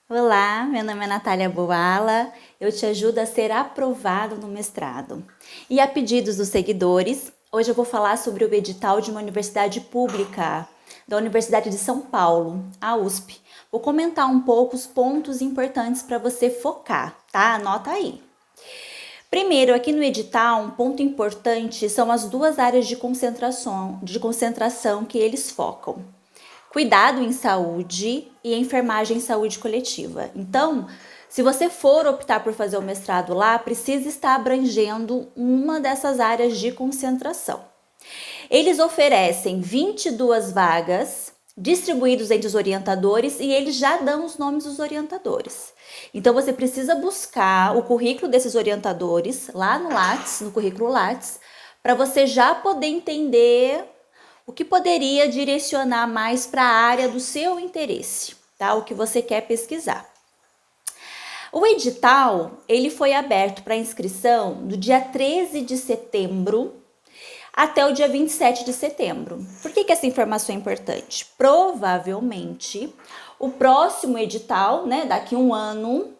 Olá, meu nome é Natália Boala, eu te ajudo a ser aprovado no mestrado. E a pedidos dos seguidores, hoje eu vou falar sobre o edital de uma universidade pública, da Universidade de São Paulo, a USP. Vou comentar um pouco os pontos importantes para você focar, tá? Anota aí. Primeiro, aqui no edital, um ponto importante são as duas áreas de concentração que eles focam. Cuidado em saúde e enfermagem em saúde coletiva. Então, se você for optar por fazer o mestrado lá, precisa estar abrangendo uma dessas áreas de concentração. Eles oferecem 22 vagas distribuídos entre os orientadores e eles já dão os nomes dos orientadores. Então você precisa buscar o currículo desses orientadores lá no Lattes, no currículo Lattes, para você já poder entender o que poderia direcionar mais para a área do seu interesse, tá? O que você quer pesquisar. O edital, ele foi aberto para inscrição do dia 13 de setembro até o dia 27 de setembro. Por que essa informação é importante? Provavelmente, o próximo edital, né, daqui a um ano,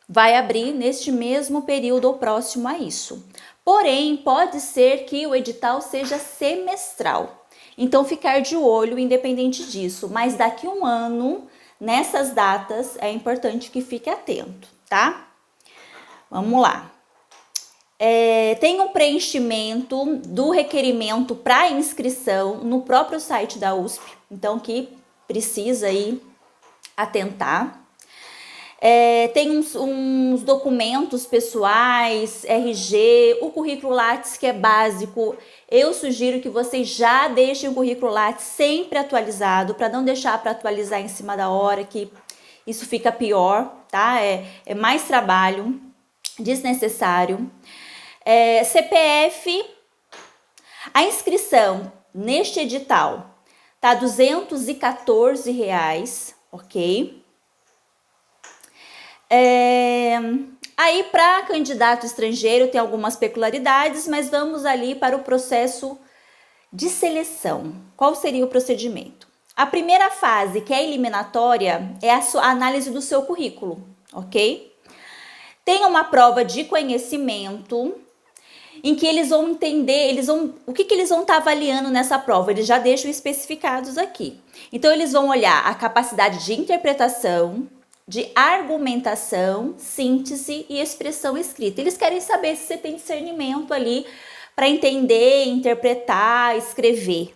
vai abrir neste mesmo período ou próximo a isso. Porém, pode ser que o edital seja semestral. Então, ficar de olho independente disso. Mas daqui a um ano, nessas datas, é importante que fique atento, tá? Vamos lá. Tem um preenchimento do requerimento para inscrição no próprio site da USP. Então, que precisa aí atentar. Tem uns documentos pessoais, RG, o currículo Lattes que é básico. Eu sugiro que vocês já deixem o currículo Lattes sempre atualizado, para não deixar para atualizar em cima da hora, que isso fica pior, tá? É mais trabalho desnecessário. CPF, a inscrição neste edital tá R$ 214, ok? Aí, para candidato estrangeiro, tem algumas peculiaridades, mas vamos ali para o processo de seleção. Qual seria o procedimento? A primeira fase, que é a eliminatória, é a análise do seu currículo, ok? Tem uma prova de conhecimento em que eles vão entender, o que eles vão estar avaliando nessa prova, eles já deixam especificados aqui. Então, eles vão olhar a capacidade de interpretação, de argumentação, síntese e expressão escrita. Eles querem saber se você tem discernimento ali para entender, interpretar, escrever.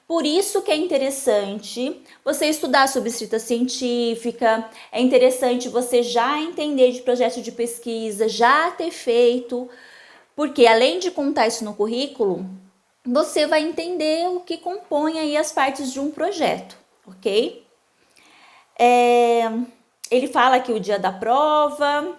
Por isso que é interessante você estudar sobre escrita científica, é interessante você já entender de projeto de pesquisa, já ter feito, porque além de contar isso no currículo, você vai entender o que compõe aí as partes de um projeto, ok? Ele fala aqui o dia da prova.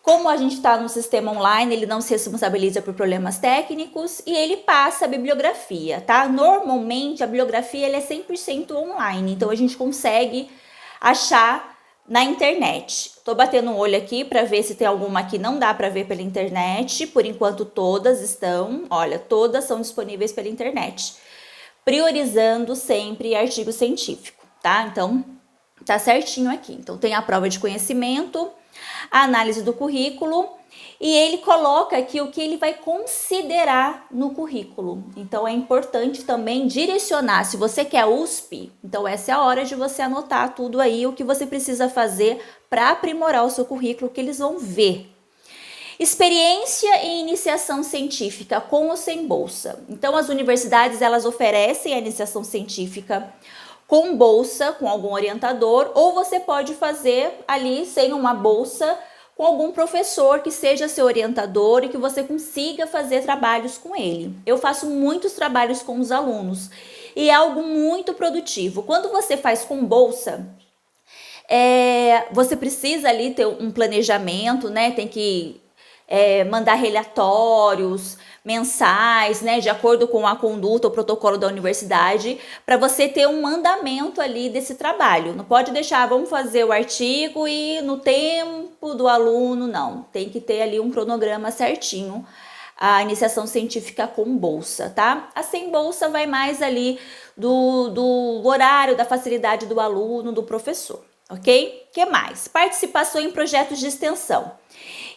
Como a gente está no sistema online, ele não se responsabiliza por problemas técnicos e ele passa a bibliografia, tá? Normalmente, a bibliografia ele é 100% online, então a gente consegue achar na internet. Tô batendo um olho aqui para ver se tem alguma que não dá para ver pela internet. Por enquanto, todas estão, olha, todas são disponíveis pela internet. Priorizando sempre artigo científico, tá? Então, tá certinho aqui. Então, tem a prova de conhecimento, a análise do currículo e ele coloca aqui o que ele vai considerar no currículo. Então, é importante também direcionar. Se você quer USP, então essa é a hora de você anotar tudo aí, o que você precisa fazer para aprimorar o seu currículo, que eles vão ver. Experiência e iniciação científica com ou sem bolsa. Então, as universidades, elas oferecem a iniciação científica com bolsa, com algum orientador, ou você pode fazer ali sem uma bolsa, com algum professor que seja seu orientador e que você consiga fazer trabalhos com ele. Eu faço muitos trabalhos com os alunos e é algo muito produtivo. Quando você faz com bolsa, você precisa ali ter um planejamento, né? Tem que mandar relatórios mensais, né, de acordo com a conduta, o protocolo da universidade, para você ter um andamento ali desse trabalho. Não pode deixar, vamos fazer o artigo e no tempo do aluno, não. Tem que ter ali um cronograma certinho, a iniciação científica com bolsa, tá? A sem bolsa vai mais ali do horário, da facilidade do aluno, do professor, ok? O que mais? Participação em projetos de extensão.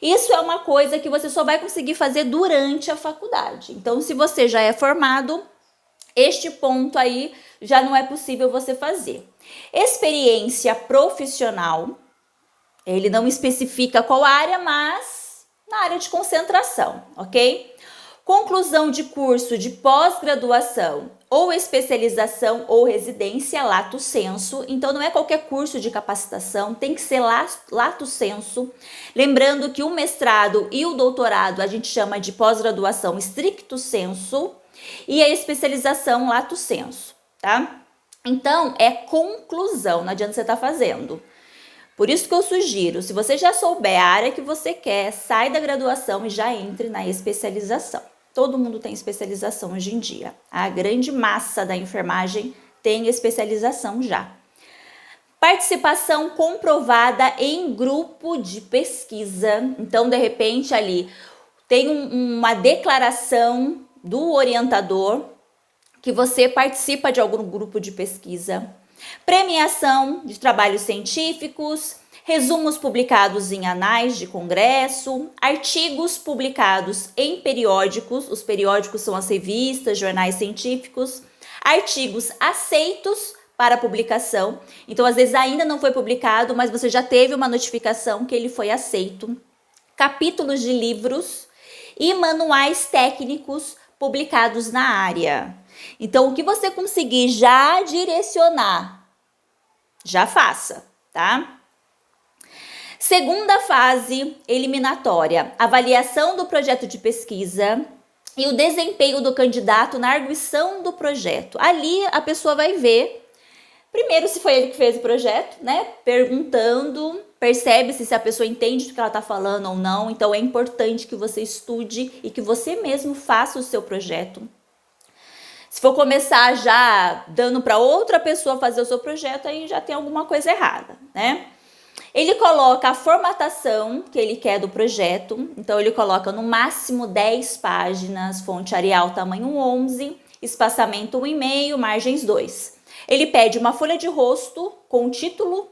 Isso é uma coisa que você só vai conseguir fazer durante a faculdade. Então, se você já é formado, este ponto aí já não é possível você fazer. Experiência profissional, ele não especifica qual área, mas na área de concentração, ok? Conclusão de curso de pós-graduação ou especialização ou residência, lato sensu. Então, não é qualquer curso de capacitação, tem que ser lato sensu. Lembrando que o mestrado e o doutorado a gente chama de pós-graduação stricto sensu e a especialização lato sensu, tá? Então, é conclusão, não adianta você estar fazendo. Por isso que eu sugiro, se você já souber a área que você quer, sai da graduação e já entre na especialização. Todo mundo tem especialização hoje em dia. A grande massa da enfermagem tem especialização já. Participação comprovada em grupo de pesquisa. Então, de repente, ali tem uma declaração do orientador que você participa de algum grupo de pesquisa. Premiação de trabalhos científicos, resumos publicados em anais de congresso, artigos publicados em periódicos, os periódicos são as revistas, jornais científicos, artigos aceitos para publicação, então às vezes ainda não foi publicado, mas você já teve uma notificação que ele foi aceito, capítulos de livros e manuais técnicos publicados na área. Então, o que você conseguir já direcionar, já faça, tá? Segunda fase eliminatória, avaliação do projeto de pesquisa e o desempenho do candidato na arguição do projeto. Ali a pessoa vai ver, primeiro se foi ele que fez o projeto, né? Perguntando, percebe-se se a pessoa entende do que ela está falando ou não. Então é importante que você estude e que você mesmo faça o seu projeto. Se for começar já dando para outra pessoa fazer o seu projeto, aí já tem alguma coisa errada, né? Ele coloca a formatação que ele quer do projeto, então ele coloca no máximo 10 páginas, fonte Arial tamanho 11, espaçamento 1,5, margens 2. Ele pede uma folha de rosto com o título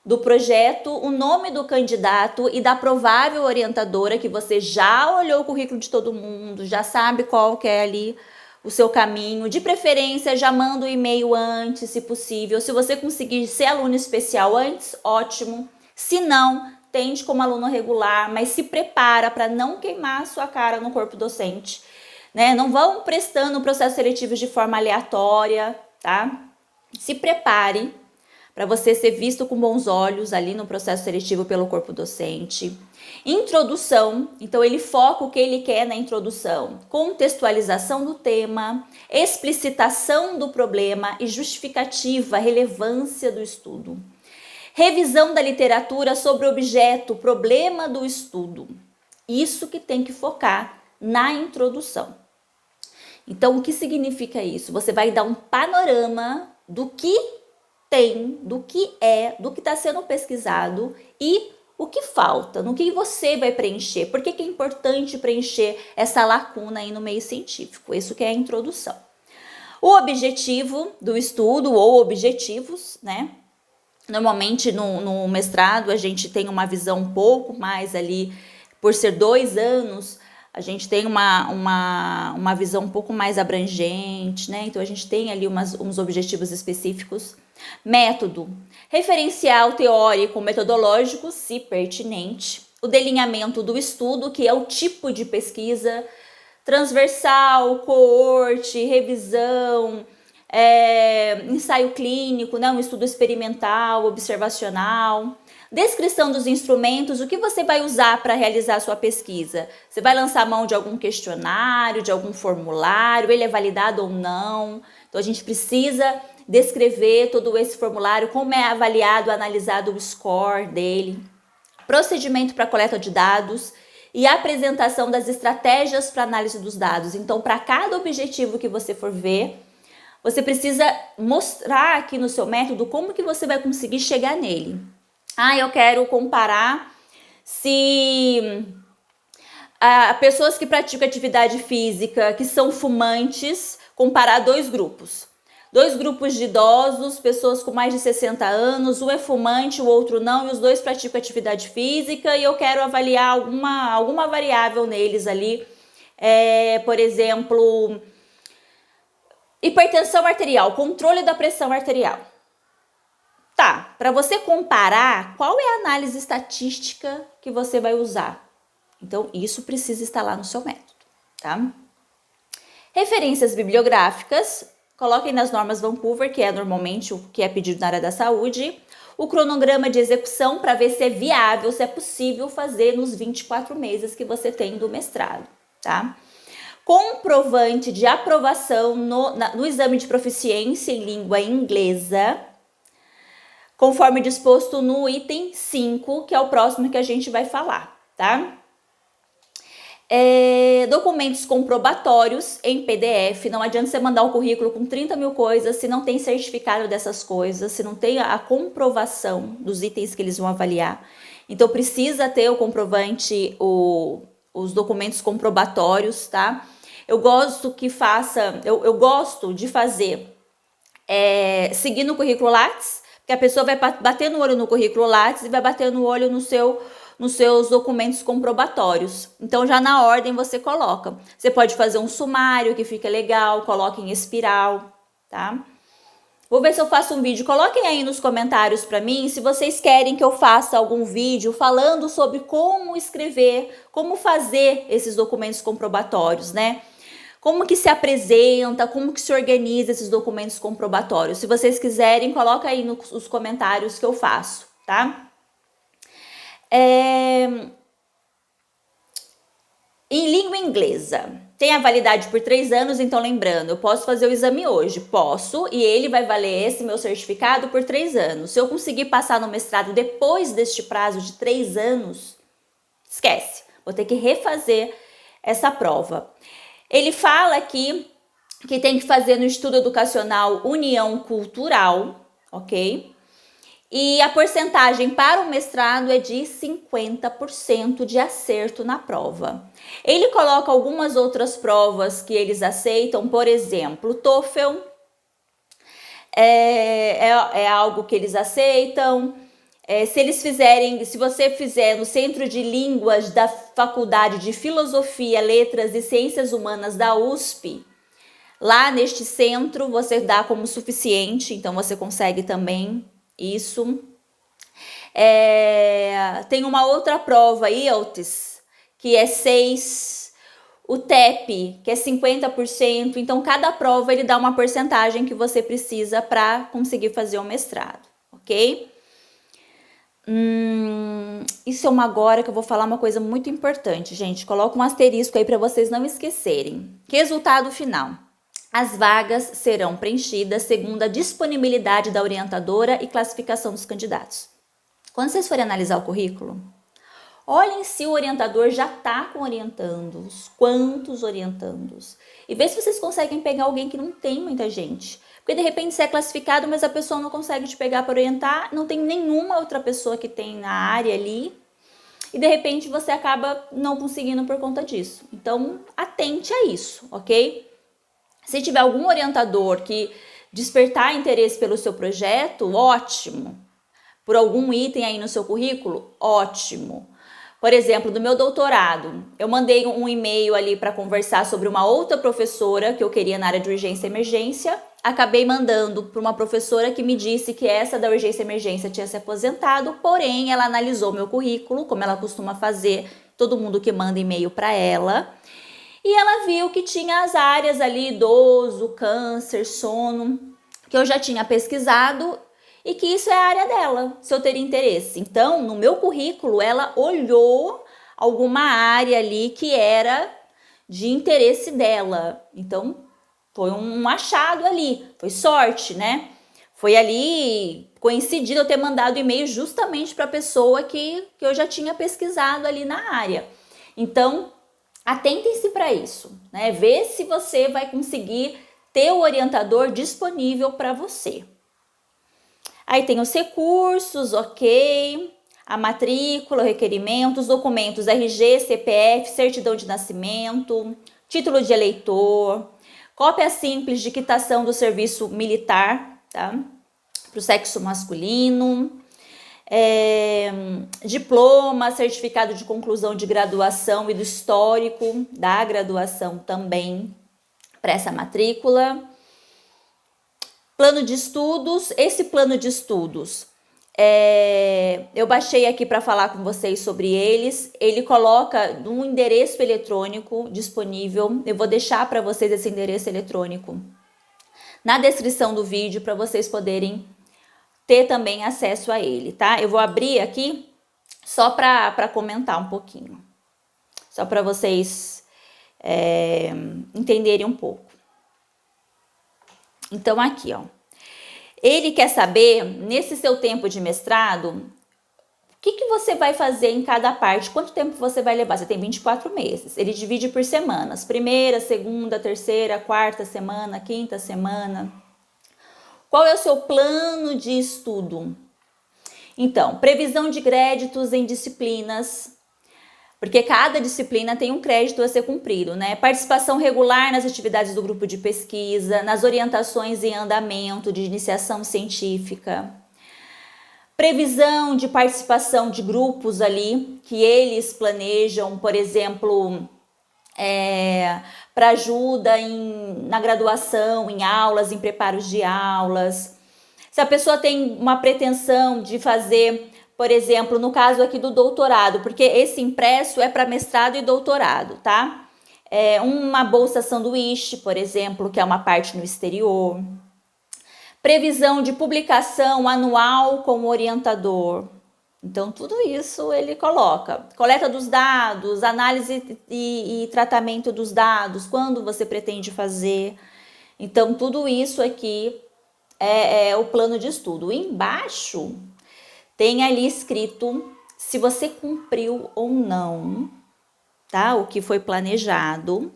do projeto, o nome do candidato e da provável orientadora, que você já olhou o currículo de todo mundo, já sabe qual que é ali o seu caminho. De preferência, já manda o e-mail antes, se possível. Se você conseguir ser aluno especial antes, ótimo. Se não, tende como aluno regular, mas se prepara para não queimar a sua cara no corpo docente, né? Não vão prestando processos seletivos de forma aleatória, tá? Se prepare para você ser visto com bons olhos ali no processo seletivo pelo corpo docente. Introdução, então ele foca o que ele quer na introdução. Contextualização do tema, explicitação do problema e justificativa, relevância do estudo. Revisão da literatura sobre o objeto, problema do estudo. Isso que tem que focar na introdução. Então, o que significa isso? Você vai dar um panorama do que tem, do que está sendo pesquisado e o que falta, no que você vai preencher. Por que é importante preencher essa lacuna aí no meio científico? Isso que é a introdução. O objetivo do estudo ou objetivos, né? Normalmente no mestrado a gente tem uma visão um pouco mais ali, por ser 2 anos, a gente tem uma visão um pouco mais abrangente, né? Então a gente tem ali uns objetivos específicos. Método, referencial teórico metodológico, se pertinente. O delineamento do estudo, que é o tipo de pesquisa, transversal, coorte, revisão, ensaio clínico, né? Um estudo experimental, observacional. Descrição dos instrumentos, o que você vai usar para realizar a sua pesquisa? Você vai lançar mão de algum questionário, de algum formulário, ele é validado ou não? Então a gente precisa descrever todo esse formulário, como é avaliado, analisado o score dele. Procedimento para coleta de dados e apresentação das estratégias para análise dos dados. Então, para cada objetivo que você for ver, você precisa mostrar aqui no seu método como que você vai conseguir chegar nele. Eu quero comparar se pessoas que praticam atividade física, que são fumantes, comparar 2 grupos. 2 grupos de idosos, pessoas com mais de 60 anos, um é fumante, o outro não, e os dois praticam atividade física, e eu quero avaliar alguma variável neles ali, por exemplo, hipertensão arterial, controle da pressão arterial. Tá, para você comparar, qual é a análise estatística que você vai usar? Então, isso precisa estar lá no seu método, tá? Referências bibliográficas, coloquem nas normas Vancouver, que é normalmente o que é pedido na área da saúde. O cronograma de execução para ver se é viável, se é possível fazer nos 24 meses que você tem do mestrado, tá? Comprovante de aprovação no exame de proficiência em língua inglesa, conforme disposto no item 5, que é o próximo que a gente vai falar, tá? Documentos comprobatórios em PDF. Não adianta você mandar um currículo com 30 mil coisas se não tem certificado dessas coisas, se não tem a comprovação dos itens que eles vão avaliar. Então, precisa ter o comprovante, os documentos comprobatórios, tá? Eu gosto que faça, eu gosto de fazer seguindo o currículo Lattes, que a pessoa vai bater no olho no currículo Lattes e vai bater no olho nos seus documentos comprobatórios. Então, já na ordem você coloca. Você pode fazer um sumário que fica legal, coloque em espiral, tá? Vou ver se eu faço um vídeo. Coloquem aí nos comentários para mim se vocês querem que eu faça algum vídeo falando sobre como escrever, como fazer esses documentos comprobatórios, né? Como que se apresenta, como que se organiza esses documentos comprobatórios. Se vocês quiserem, coloca aí nos comentários que eu faço, tá? Em língua inglesa, tem a validade por 3 anos, então lembrando, eu posso fazer o exame hoje, posso, e ele vai valer esse meu certificado por 3 anos. Se eu conseguir passar no mestrado depois deste prazo de 3 anos, esquece, vou ter que refazer essa prova. Ele fala aqui que tem que fazer no estudo educacional União Cultural, ok? E a porcentagem para o mestrado é de 50% de acerto na prova. Ele coloca algumas outras provas que eles aceitam, por exemplo, o TOEFL é algo que eles aceitam. Se você fizer no Centro de Línguas da Faculdade de Filosofia, Letras e Ciências Humanas da USP, lá neste centro você dá como suficiente, então você consegue também isso. Tem uma outra prova, IELTS, que é 6, o TEP, que é 50%, então cada prova ele dá uma porcentagem que você precisa para conseguir fazer o mestrado, ok? Isso é uma agora que eu vou falar uma coisa muito importante, gente. Coloca um asterisco aí para vocês não esquecerem. Resultado final. As vagas serão preenchidas segundo a disponibilidade da orientadora e classificação dos candidatos. Quando vocês forem analisar o currículo, olhem se o orientador já está com orientandos, quantos orientandos, e vê se vocês conseguem pegar alguém que não tem muita gente. Porque de repente você é classificado, mas a pessoa não consegue te pegar para orientar, não tem nenhuma outra pessoa que tem na área ali, e de repente você acaba não conseguindo por conta disso. Então, atente a isso, ok? Se tiver algum orientador que despertar interesse pelo seu projeto, ótimo. Por algum item aí no seu currículo, ótimo. Por exemplo, do meu doutorado, eu mandei um e-mail ali para conversar sobre uma outra professora que eu queria na área de urgência e emergência. Acabei mandando para uma professora que me disse que essa da urgência e emergência tinha se aposentado, porém ela analisou meu currículo, como ela costuma fazer, todo mundo que manda e-mail para ela, e ela viu que tinha as áreas ali, idoso, câncer, sono, que eu já tinha pesquisado e que isso é a área dela, se eu teria interesse. Então, no meu currículo, ela olhou alguma área ali que era de interesse dela. Então, foi um achado ali, foi sorte, né? Foi ali coincidido eu ter mandado e-mail justamente para a pessoa que eu já tinha pesquisado ali na área. Então, atentem-se para isso, né? Vê se você vai conseguir ter o orientador disponível para você. Aí tem os recursos, ok, a matrícula, o requerimento, os documentos RG, CPF, certidão de nascimento, título de eleitor, Cópia simples de quitação do serviço militar, tá? Para o sexo masculino. Diploma, certificado de conclusão de graduação e do histórico da graduação também para essa matrícula. Plano de estudos, esse plano de estudos, eu baixei aqui para falar com vocês sobre eles. Ele coloca um endereço eletrônico disponível, eu vou deixar para vocês esse endereço eletrônico na descrição do vídeo para vocês poderem ter também acesso a ele, tá? Eu vou abrir aqui só para comentar um pouquinho, só para vocês entenderem um pouco. Então aqui, ó, ele quer saber, nesse seu tempo de mestrado, o que você vai fazer em cada parte, quanto tempo você vai levar. Você tem 24 meses, ele divide por semanas, primeira, segunda, terceira, quarta semana, quinta semana. Qual é o seu plano de estudo? Então, previsão de créditos em disciplinas, porque cada disciplina tem um crédito a ser cumprido, né? Participação regular nas atividades do grupo de pesquisa, nas orientações em andamento de iniciação científica. Previsão de participação de grupos ali, que eles planejam, por exemplo, para ajuda na graduação, em aulas, em preparos de aulas. Se a pessoa tem uma pretensão de fazer, por exemplo, no caso aqui do doutorado, porque esse impresso é para mestrado e doutorado, tá? Uma bolsa sanduíche, por exemplo, que é uma parte no exterior. Previsão de publicação anual com o orientador. Então, tudo isso ele coloca. Coleta dos dados, análise e tratamento dos dados, quando você pretende fazer. Então, tudo isso aqui é o plano de estudo. Embaixo tem ali escrito se você cumpriu ou não, tá? O que foi planejado.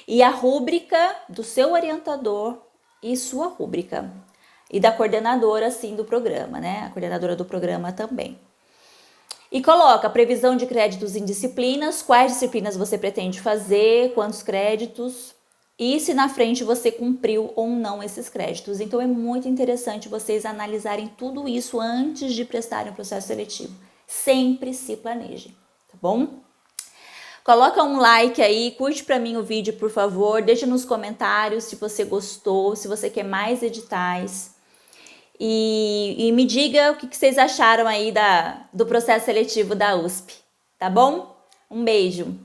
E a rúbrica do seu orientador e sua rúbrica. E da coordenadora, assim, do programa, né? A coordenadora do programa também. E coloca previsão de créditos em disciplinas, quais disciplinas você pretende fazer, quantos créditos e se na frente você cumpriu ou não esses créditos. Então é muito interessante vocês analisarem tudo isso antes de prestarem o processo seletivo. Sempre se planejem, tá bom? Coloca um like aí, curte para mim o vídeo, por favor, deixa nos comentários se você gostou, se você quer mais editais. E me diga o que vocês acharam aí do processo seletivo da USP, tá bom? Um beijo!